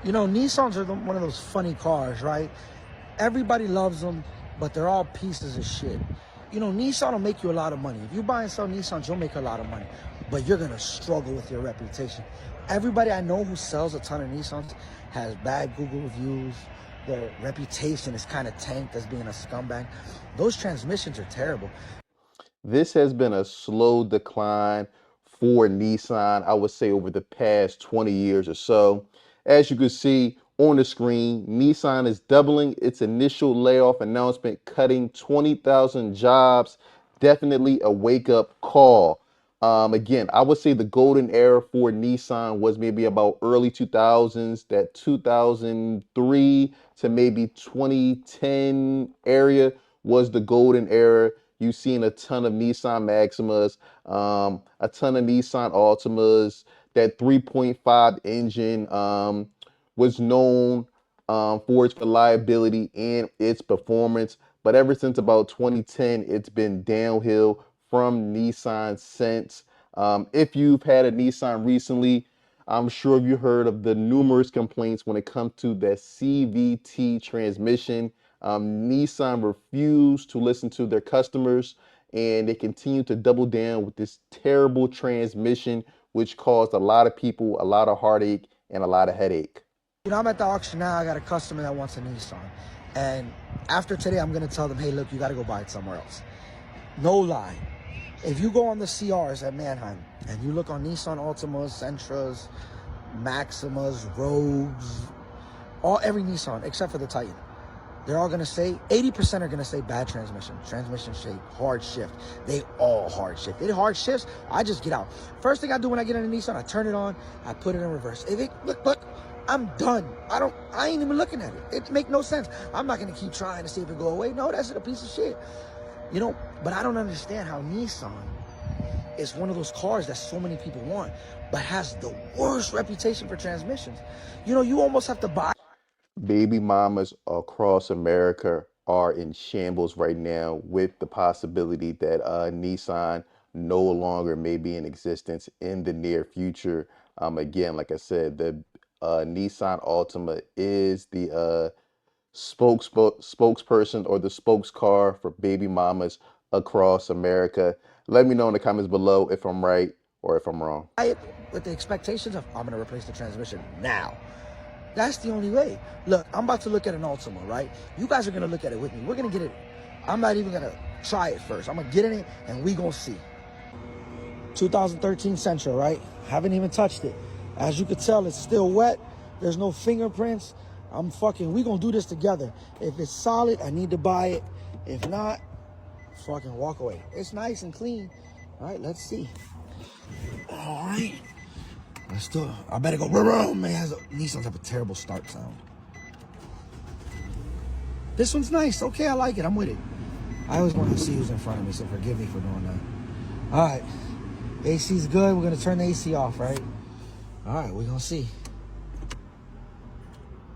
You know, Nissans are one of those funny cars, right? Everybody loves them, but they're all pieces of shit. You know, Nissan will make you a lot of money. If you buy and sell Nissans, you'll make a lot of money, but you're gonna struggle with your reputation. Everybody I know who sells a ton of Nissans has bad Google reviews. Their reputation is kind of tanked as being a scumbag. Those transmissions are terrible. This has been a slow decline for Nissan, I would say over the past 20 years or so. As you can see on the screen, Nissan is doubling its initial layoff announcement, cutting 20,000 jobs. Definitely a wake-up call. Again, I would say the golden era for Nissan was maybe about early 2000s, that 2003 to maybe 2010 area was the golden era. You've seen a ton of Nissan Maximas, a ton of Nissan Altimas. That 3.5 engine was known for its reliability and its performance. But ever since about 2010, it's been downhill from Nissan since. If you've had a Nissan recently, I'm sure you heard of the numerous complaints when it comes to the CVT transmission. Nissan refused to listen to their customers, and they continue to double down with this terrible transmission, which caused a lot of people a lot of heartache and a lot of headache. You know, I'm at the auction now. I got a customer that wants a Nissan. And after today, I'm going to tell them, hey, look, you got to go buy it somewhere else. No lie. If you go on the CRs at Mannheim and you look on Nissan Altimas, Sentras, Maximas, Rogues, every Nissan except for the Titan, they're all going to say, 80% are going to say bad transmission shape, hard shift. They all hard shift. If it hard shifts, I just get out. First thing I do when I get in a Nissan, I turn it on, I put it in reverse. If it, look, I'm done. I ain't even looking at it. It make no sense. I'm not going to keep trying to see if it go away. No, that's a piece of shit. You know, but I don't understand how Nissan is one of those cars that so many people want, but has the worst reputation for transmissions. You know, you almost have to buy. Baby mamas across America are in shambles right now with the possibility that Nissan no longer may be in existence in the near future. Again, like I said, the Nissan Altima is the spokesperson or the spokescar for baby mamas across America. Let me know in the comments below if I'm right or if I'm wrong. With the expectations of, I'm going to replace the transmission now. That's the only way. Look, I'm about to look at an Altima, right? You guys are going to look at it with me. We're going to get it. I'm not even going to try it first. I'm going to get in it, and we going to see. 2013 Sentra, right? Haven't even touched it. As you can tell, it's still wet. There's no fingerprints. We going to do this together. If it's solid, I need to buy it. If not, fucking walk away. It's nice and clean. All right, let's see. All right. Let's do it. I better go. Man, Nissans have a terrible start sound. This one's nice. Okay, I like it. I'm with it. I always want to see who's in front of me, so forgive me for doing that. All right. AC's good. We're going to turn the AC off, right? All right, we're going to see.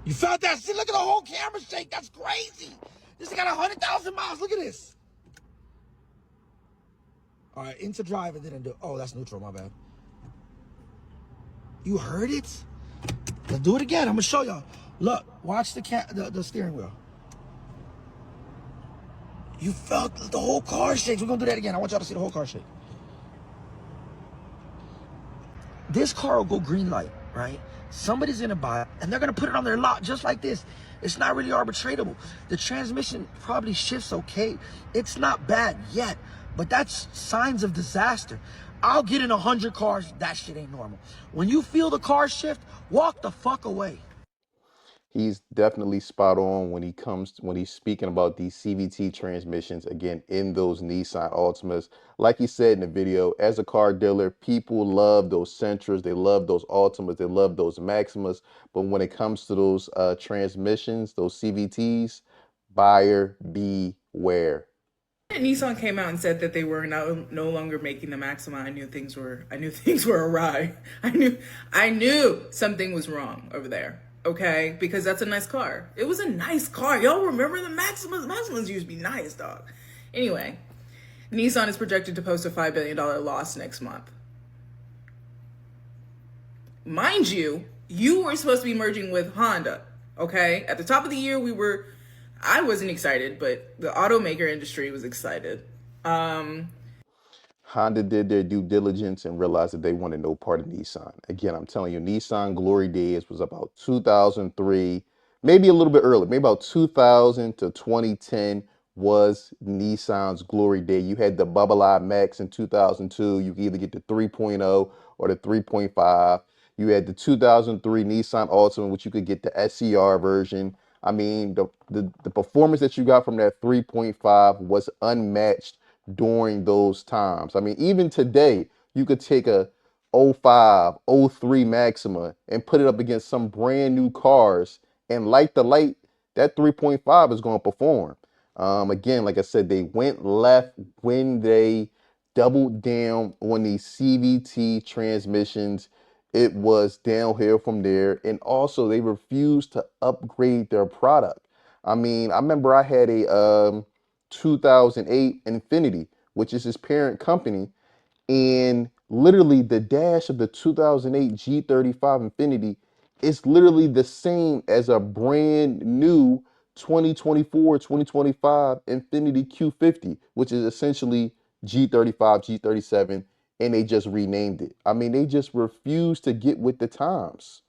You felt that? See, look at the whole camera shake. That's crazy. This thing got 100,000 miles. Look at this. All right, into drive, it didn't do it. Oh, that's neutral. My bad. You heard it? Let's do it again. I'm gonna show y'all. Look, watch the steering wheel. You felt the whole car shake. We're gonna do that again. I want y'all to see the whole car shake. This car will go green light, right? Somebody's gonna buy it, and they're gonna put it on their lot just like this. It's not really arbitratable. The transmission probably shifts okay. It's not bad yet, but that's signs of disaster. I'll get in 100 cars, that shit ain't normal. When you feel the car shift, walk the fuck away. He's definitely spot on when he's speaking about these CVT transmissions, again, in those Nissan Altimas. Like he said in the video, as a car dealer, people love those Sentras, they love those Altimas, they love those Maximas. But when it comes to those transmissions, those CVTs, buyer beware. Nissan came out and said that they were no longer making the Maxima. I knew things were awry. I knew something was wrong over there. Okay, because that's a nice car. It was a nice car. Y'all remember the Maximas? Maximas used to be nice, dog. Anyway, Nissan is projected to post a $5 billion loss next month. Mind you, You were supposed to be merging with Honda, okay? At the top of the year, I wasn't excited, but the automaker industry was excited. Um, Honda did their due diligence and realized that they wanted no part of Nissan. Again, I'm telling you, Nissan glory days was about 2003, maybe a little bit earlier, maybe about 2000 to 2010 was Nissan's glory day. You had the Bubble Eye Max in 2002. You could either get the 3.0 or the 3.5. You had the 2003 Nissan Altima, which you could get the SCR version. I mean, the performance that you got from that 3.5 was unmatched during those times. I mean, even today, you could take a '05, '03 Maxima and put it up against some brand new cars, and light the light, that 3.5 is going to perform. Again, like I said, they went left when they doubled down on these CVT transmissions. It was downhill from there. And also, they refused to upgrade their product. I mean, I remember I had a 2008 Infiniti, which is his parent company, and literally the dash of the 2008 G35 Infiniti is literally the same as a brand new 2024, 2025 Infiniti Q50, which is essentially G35, G37, and they just renamed it. I mean, they just refuse to get with the times.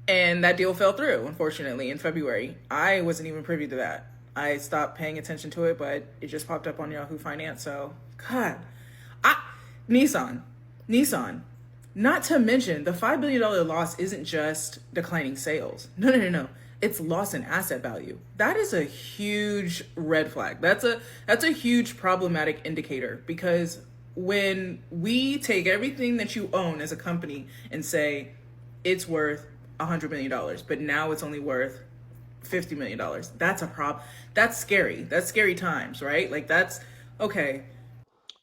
and that deal fell through, unfortunately, in February. I wasn't even privy to that. I stopped paying attention to it, but it just popped up on Yahoo Finance. So, God, I Nissan, Nissan. Not to mention the $5 billion loss isn't just declining sales. No, no, no, no. It's loss in asset value. That is a huge red flag. That's a huge problematic indicator, because when we take everything that you own as a company and say it's worth $100 million, but now it's only worth $50 million. That's a problem. That's scary. That's scary times, right? Like that's okay.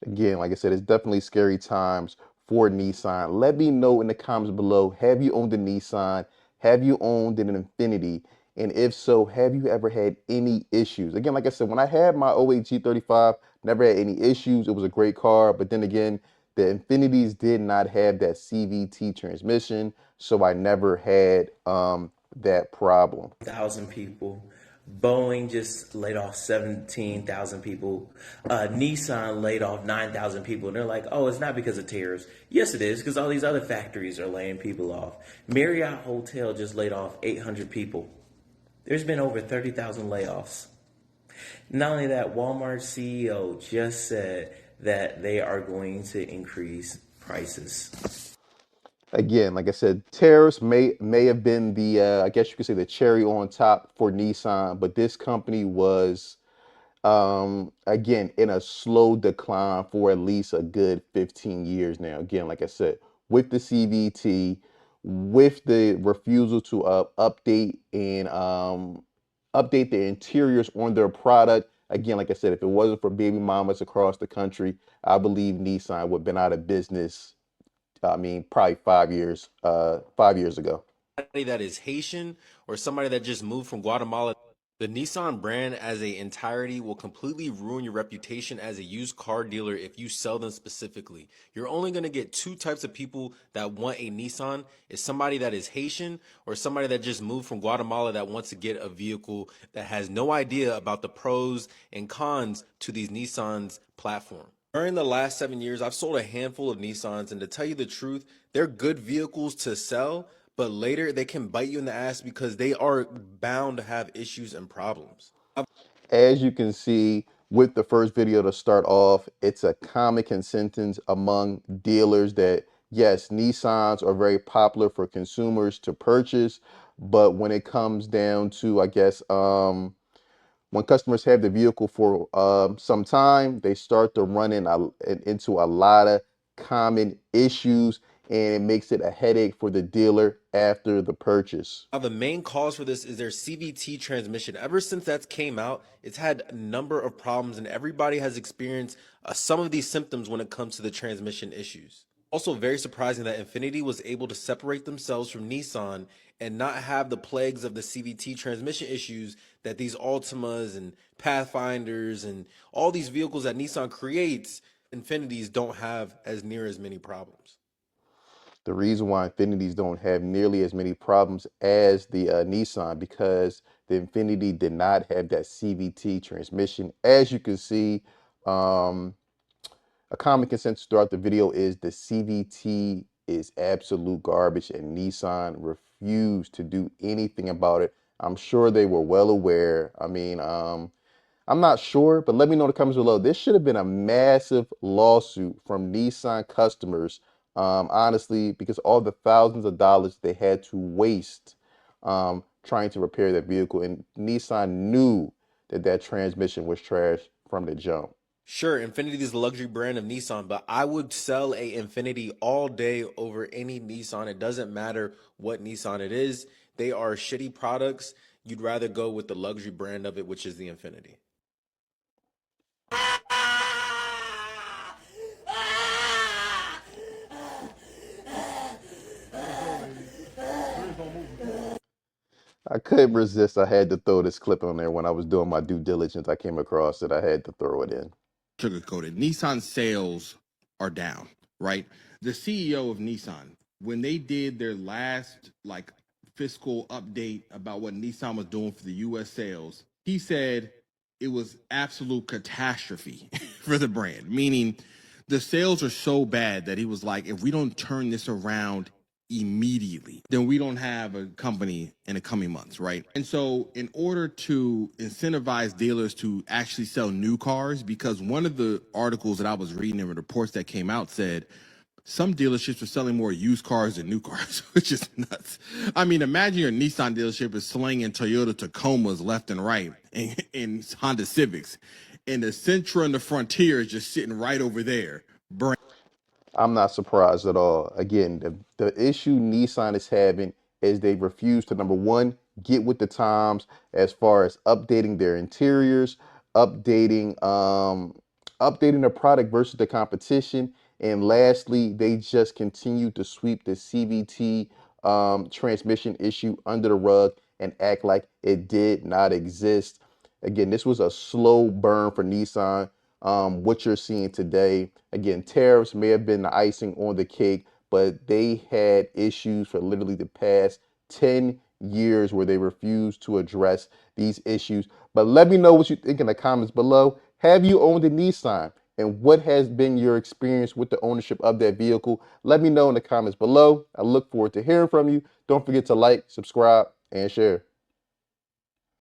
Again, like I said, it's definitely scary times for Nissan. Let me know in the comments below, have you owned a Nissan? Have you owned an Infiniti? And if so, have you ever had any issues? Again, like I said, when I had my '08 G35, never had any issues. It was a great car. But then again, the Infinitis did not have that CVT transmission, so I never had that problem. 1,000 people. Boeing just laid off 17,000 people. Nissan laid off 9,000 people. And they're like, oh, it's not because of tariffs. Yes, it is, because all these other factories are laying people off. Marriott Hotel just laid off 800 people. There's been over 30,000 layoffs. Not only that, Walmart CEO just said that they are going to increase prices. Again, like I said, tariffs may have been the I guess you could say the cherry on top for Nissan, but this company was again in a slow decline for at least a good 15 years now. Again, like I said, with the CVT, with the refusal to update and update the interiors on their product. Again, like I said, if it wasn't for baby mamas across the country, I believe Nissan would have been out of business. I mean, probably 5 years, 5 years ago. Somebody that is Haitian or somebody that just moved from Guatemala. The Nissan brand as a entirety will completely ruin your reputation as a used car dealer if you sell them specifically. You're only going to get two types of people that want a Nissan. Is somebody that is Haitian or somebody that just moved from Guatemala that wants to get a vehicle that has no idea about the pros and cons to these Nissan's platform. During the last 7 years, I've sold a handful of Nissans, and to tell you the truth, they're good vehicles to sell, but later they can bite you in the ass because they are bound to have issues and problems. As you can see with the first video to start off, it's a common consensus among dealers that yes, Nissans are very popular for consumers to purchase, but when it comes down to, I guess, when customers have the vehicle for some time, they start to run into a lot of common issues, and it makes it a headache for the dealer after the purchase. Now, the main cause for this is their CVT transmission. Ever since that came out, it's had a number of problems, and everybody has experienced some of these symptoms when it comes to the transmission issues. Also, very surprising that Infiniti was able to separate themselves from Nissan and not have the plagues of the CVT transmission issues that these Altimas and Pathfinders and all these vehicles that Nissan creates, Infinitis don't have as near as many problems. The reason why Infinitis don't have nearly as many problems as the Nissan, because the Infiniti did not have that CVT transmission. As you can see, um, a common consensus throughout the video is the CVT is absolute garbage, and Nissan refused to do anything about it. I'm sure they were well aware. I mean, I'm not sure, but let me know in the comments below. This should have been a massive lawsuit from Nissan customers, honestly, because all the thousands of dollars they had to waste trying to repair that vehicle. And Nissan knew that that transmission was trash from the jump. Sure, Infiniti is the luxury brand of Nissan, but I would sell a Infiniti all day over any Nissan. It doesn't matter what Nissan it is. They are shitty products. You'd rather go with the luxury brand of it, which is the Infiniti. I couldn't resist. I had to throw this clip on there when I was doing my due diligence. I came across it. I had to throw it in. Sugarcoated. Nissan sales are down, right? The CEO of Nissan, when they did their last fiscal update about what Nissan was doing for the US sales, he said it was absolute catastrophe for the brand, meaning the sales are so bad that he was like, if we don't turn this around immediately, then we don't have a company in the coming months, right? And so in order to incentivize dealers to actually sell new cars, because one of the articles that I was reading and reports that came out said some dealerships are selling more used cars than new cars, which is nuts. I mean, imagine your Nissan dealership is slinging Toyota Tacomas left and right and Honda Civics, and the Sentra and the Frontier is just sitting right over there. I'm not surprised at all. Again, the issue Nissan is having is they refuse to, number one, get with the times as far as updating their interiors, updating the product versus the competition, and lastly, they just continue to sweep the CVT transmission issue under the rug and act like it did not exist. Again, this was a slow burn for Nissan. What you're seeing today, again, tariffs may have been the icing on the cake, but they had issues for literally the past 10 years where they refused to address these issues. But let me know what you think in the comments below. Have you owned a Nissan? And what has been your experience with the ownership of that vehicle? Let me know in the comments below. I look forward to hearing from you. Don't forget to like, subscribe, and share.